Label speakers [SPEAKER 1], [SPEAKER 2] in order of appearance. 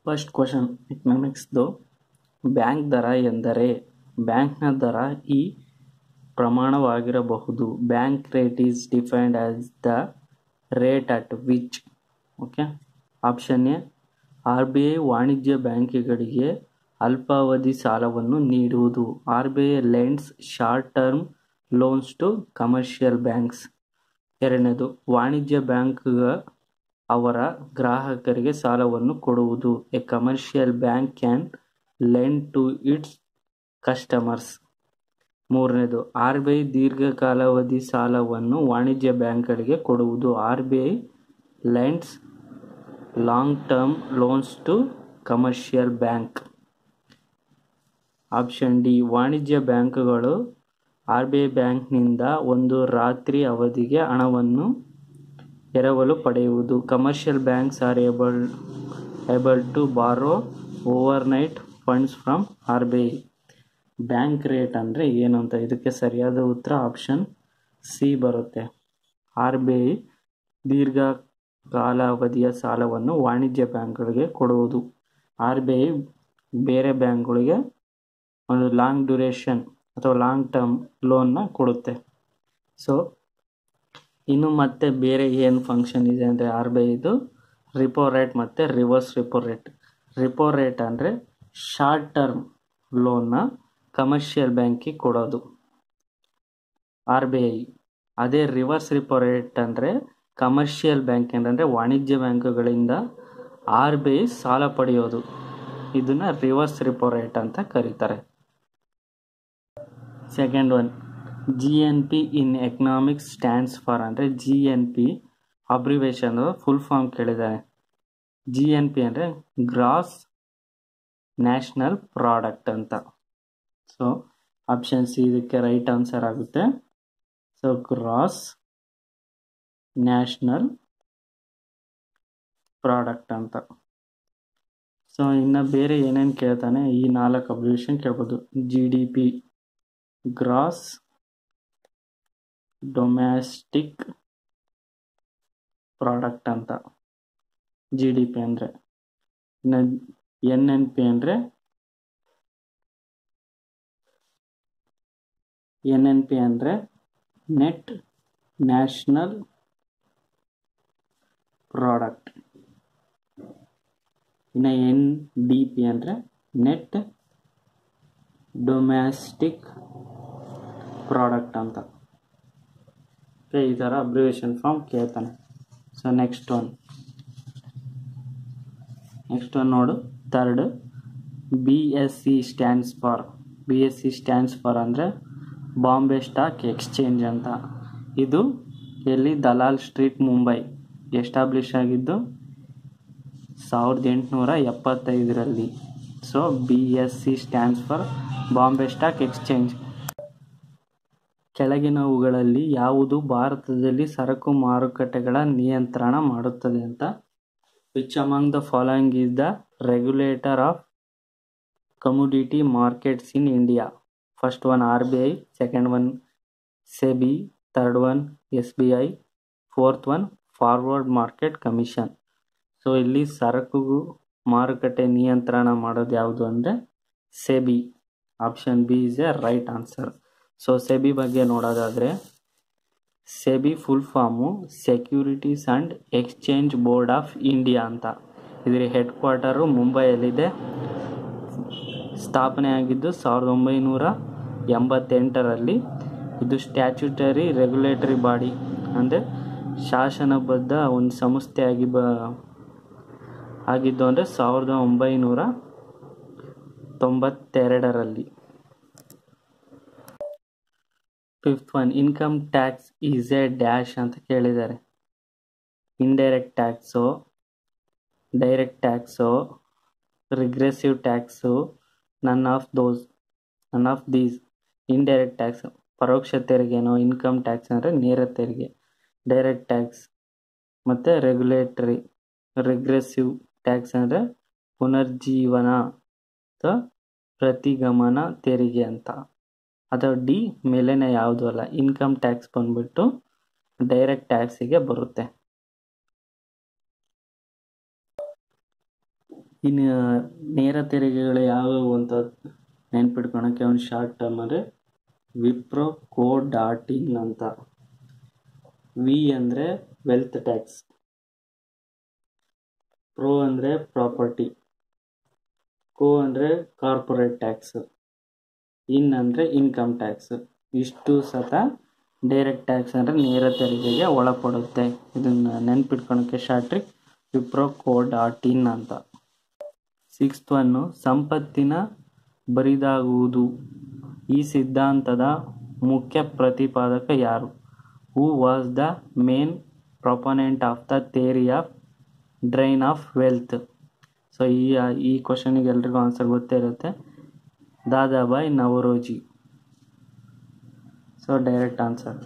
[SPEAKER 1] First question ಎಕನಾಮಿಕ್ಸ್ದು. Bank ದರ ಎಂದರೆ ಬ್ಯಾಂಕ್ನ ದರ ಈ ಪ್ರಮಾಣವಾಗಿರಬಹುದು. Bank rate is defined as the rate at which. Okay, option A, RBI ವಾಣಿಜ್ಯ ಬ್ಯಾಂಕುಗಳಿಗೆ ಅಲ್ಪಾವಧಿ ಸಾಲವನ್ನು ನೀಡುವುದು. RBI lends short term loans to commercial banks. ಎರಡನೇದು, ವಾಣಿಜ್ಯ ಬ್ಯಾಂಕ್ ಅವರ ಗ್ರಾಹಕರಿಗೆ ಸಾಲವನ್ನು ಕೊಡುವುದು. A commercial bank can lend to its customers. ಮೂರನೇದು, RBI ದೀರ್ಘಕಾಲಾವಧಿ ಸಾಲವನ್ನು ವಾಣಿಜ್ಯ ಬ್ಯಾಂಕ್ಗಳಿಗೆ ಕೊಡುವುದು. RBI lends long term loans to commercial bank. Option D, ವಾಣಿಜ್ಯ ಬ್ಯಾಂಕುಗಳು RBI ಬ್ಯಾಂಕ್ನಿಂದ ಒಂದು ರಾತ್ರಿ ಅವಧಿಗೆ ಹಣವನ್ನು ಎರವಲು ಪಡೆಯುವುದು. Commercial banks are able to borrow overnight funds from RBI. Bank rate ಅಂದರೆ ಏನು ಅಂತ, ಇದಕ್ಕೆ ಸರಿಯಾದ ಉತ್ತರ ಆಪ್ಷನ್ ಸಿ ಬರುತ್ತೆ. RBI ದೀರ್ಘಕಾಲಾವಧಿಯ ಸಾಲವನ್ನು ವಾಣಿಜ್ಯ ಬ್ಯಾಂಕ್ಗಳಿಗೆ ಕೊಡುವುದು. RBI ಬೇರೆ ಬ್ಯಾಂಕ್ಗಳಿಗೆ ಒಂದು ಲಾಂಗ್ ಡ್ಯೂರೇಷನ್ ಅಥವಾ ಲಾಂಗ್ ಟರ್ಮ್ ಲೋನ್ನ ಕೊಡುತ್ತೆ. ಸೊ ಇನ್ನು ಮತ್ತೆ ಬೇರೆ ಏನು ಫಂಕ್ಷನ್ ಇದೆ ಅಂದರೆ RBIದು ರಿಪೋ ರೇಟ್ ಮತ್ತು reverse repo rate. Repo rate ಅಂದರೆ ಶಾರ್ಟ್ ಟರ್ಮ್ ಲೋನ್ನ ಕಮರ್ಷಿಯಲ್ ಬ್ಯಾಂಕಿಗೆ ಕೊಡೋದು RBI. ಅದೇ ರಿವರ್ಸ್ ರಿಪೋ ರೇಟ್ ಅಂದರೆ ಕಮರ್ಷಿಯಲ್ ಬ್ಯಾಂಕ್ ಅಂದರೆ ವಾಣಿಜ್ಯ ಬ್ಯಾಂಕುಗಳಿಂದ RBI ಸಾಲ ಪಡೆಯೋದು. ಇದನ್ನು ರಿವರ್ಸ್ ರಿಪೋ ರೇಟ್ ಅಂತ ಕರೀತಾರೆ. Second one, GNP in economics stands for. ಅಂದರೆ GNP ಅಬ್ರಿವೇಷನ್ ಫುಲ್ ಫಾರ್ಮ್ ಕೇಳಿದ್ದಾರೆ. GNP ಅಂದರೆ ಗ್ರಾಸ್ ನ್ಯಾಷನಲ್ ಪ್ರಾಡಕ್ಟ್ ಅಂತ. ಸೊ ಆಪ್ಷನ್ ಸಿ ಇದಕ್ಕೆ ರೈಟ್ ಆನ್ಸರ್ ಆಗುತ್ತೆ. ಸೊ ಗ್ರಾಸ್ ನ್ಯಾಷನಲ್ ಪ್ರಾಡಕ್ಟ್ ಅಂತ. ಸೊ ಇನ್ನು ಬೇರೆ ಏನೇನು ಕೇಳ್ತಾನೆ, ಈ 4 ಅಬ್ರಿವೇಷನ್ ಕೇಳ್ಬೋದು. GDP ಗ್ರಾಸ್ ಡೊಮ್ಯಾಸ್ಟಿಕ್ ಪ್ರಾಡಕ್ಟ್ ಅಂತ GDP ಅಂದರೆ. ಇನ್ನು NNP ಅಂದರೆ ನೆಟ್ ನ್ಯಾಷನಲ್ ಪ್ರಾಡಕ್ಟ್. ಇನ್ನು NDP ಅಂದರೆ ನೆಟ್ ಡೊಮ್ಯಾಸ್ಟಿಕ್ ಪ್ರಾಡಕ್ಟ್ ಅಂತ. ಈ ಥರ ಅಬ್ರಿವೇಷನ್ ಫಾರ್ಮ್ ಕೇಳ್ತಾನೆ. ಸೊ ನೆಕ್ಸ್ಟ್ ಒನ್ ನೋಡು, third, BSE stands for. BSE stands for ಅಂದರೆ ಬಾಂಬೆ ಸ್ಟಾಕ್ ಎಕ್ಸ್ಚೇಂಜ್ ಅಂತ. ಇದು ಎಲ್ಲಿ? ದಲಾಲ್ ಸ್ಟ್ರೀಟ್, ಮುಂಬೈ. ಎಸ್ಟಾಬ್ಲಿಷ್ ಆಗಿದ್ದು 1875ರಲ್ಲಿ. So BSE stands for Bombay stock exchange. ಕೆಳಗಿನವುಗಳಲ್ಲಿ ಯಾವುದು ಭಾರತದಲ್ಲಿ ಸರಕು ಮಾರುಕಟ್ಟೆಗಳ ನಿಯಂತ್ರಣ ಮಾಡುತ್ತದೆ ಅಂತ. Which among the following is the regulator of commodity markets in India? First one RBI, second one SEBI, third one SBI, fourth one forward market commission. So ಇಲ್ಲಿ ಸರಕು ಮಾರುಕಟ್ಟೆ ನಿಯಂತ್ರಣ ಮಾಡೋದು ಯಾವುದು ಅಂದರೆ SEBI. Option B is a right answer. So SEBI ಬಗ್ಗೆ ನೋಡೋದಾದರೆ, SEBI full form securities and exchange board of India ಅಂತ. ಇದರ ಹೆಡ್ ಕ್ವಾರ್ಟರು ಮುಂಬೈಯಲ್ಲಿದೆ. ಸ್ಥಾಪನೆ ಆಗಿದ್ದು 1988ರಲ್ಲಿ. ಇದು ಸ್ಟ್ಯಾಚ್ಯುಟರಿ ರೆಗ್ಯುಲೇಟರಿ ಬಾಡಿ ಅಂದರೆ ಶಾಸನಬದ್ಧ ಒಂದು ಸಂಸ್ಥೆಯಾಗಿ ಆಗಿದ್ದು ಅಂದರೆ 1992ರಲ್ಲಿ. Fifth one, income tax is a dash ಅಂತ ಕೇಳಿದ್ದಾರೆ. Indirect tax, direct tax, regressive tax, none of these. Indirect tax ಪರೋಕ್ಷ ತೆರಿಗೆನೋ, ಇನ್ಕಮ್ ಟ್ಯಾಕ್ಸ್ ಅಂದರೆ ನೇರ ತೆರಿಗೆ, ಡೈರೆಕ್ಟ್ ಟ್ಯಾಕ್ಸ್ ಮತ್ತು ರೆಗ್ಯುಲೇಟರಿ. ರಿಗ್ರೆಸಿವ್ ಟ್ಯಾಕ್ಸ್ ಅಂದರೆ ಪುನರ್ಜೀವನ ಅಥವಾ ಪ್ರತಿಗಮನ ತೆರಿಗೆ ಅಂತ. ಅಥವಾ ಡಿ ಮೇಲೇನೆ ಯಾವುದು ಅಲ್ಲ. ಇನ್ಕಮ್ ಟ್ಯಾಕ್ಸ್ ಬಂದ್ಬಿಟ್ಟು ಡೈರೆಕ್ಟ್ ಟ್ಯಾಕ್ಸಿಗೆ ಬರುತ್ತೆ. ಇನ್ನು ನೇರ ತೆರಿಗೆಗಳು ಯಾವುವು ಅಂತ ನೆನ್ಪಿಟ್ಕೊಳಕ್ಕೆ ಒಂದು ಶಾರ್ಟ್ ಟರ್ಮ್ ಅಂದರೆ ವಿಪ್ರೋ ಕೋ ಡಾಟ್ ಇನ್ ಅಂತ. ವಿ ಅಂದರೆ ವೆಲ್ತ್ ಟ್ಯಾಕ್ಸ್, ಪ್ರೋ ಅಂದರೆ ಪ್ರಾಪರ್ಟಿ, ಕೋ ಅಂದರೆ ಕಾರ್ಪೊರೇಟ್ ಟ್ಯಾಕ್ಸ್, ಇನ್ ಅಂದರೆ ಇನ್ಕಮ್ ಟ್ಯಾಕ್ಸ್. ಇಷ್ಟು ಸತ ಡೈರೆಕ್ಟ್ ಟ್ಯಾಕ್ಸ್ ಅಂದರೆ ನೇರ ತೆರಿಗೆಗೆ ಒಳಪಡುತ್ತೆ. ಇದನ್ನು ನೆನ್ಪಿಟ್ಕೊಳಕ್ಕೆ short trick Wipro co dot in ಅಂತ. 6th ಒನ್ನು ಸಂಪತ್ತಿನ ಬರಿದಾಗುವುದು. ಈ ಸಿದ್ಧಾಂತದ ಮುಖ್ಯ ಪ್ರತಿಪಾದಕ ಯಾರು? Who was the main proponent of the theory of drain of wealth? So ಈ ಕ್ವಶನಿಗೆ ಎಲ್ರಿಗೂ ಆನ್ಸರ್ ಗೊತ್ತೇ ಇರುತ್ತೆ, Dadabhai Naoroji. So direct answer.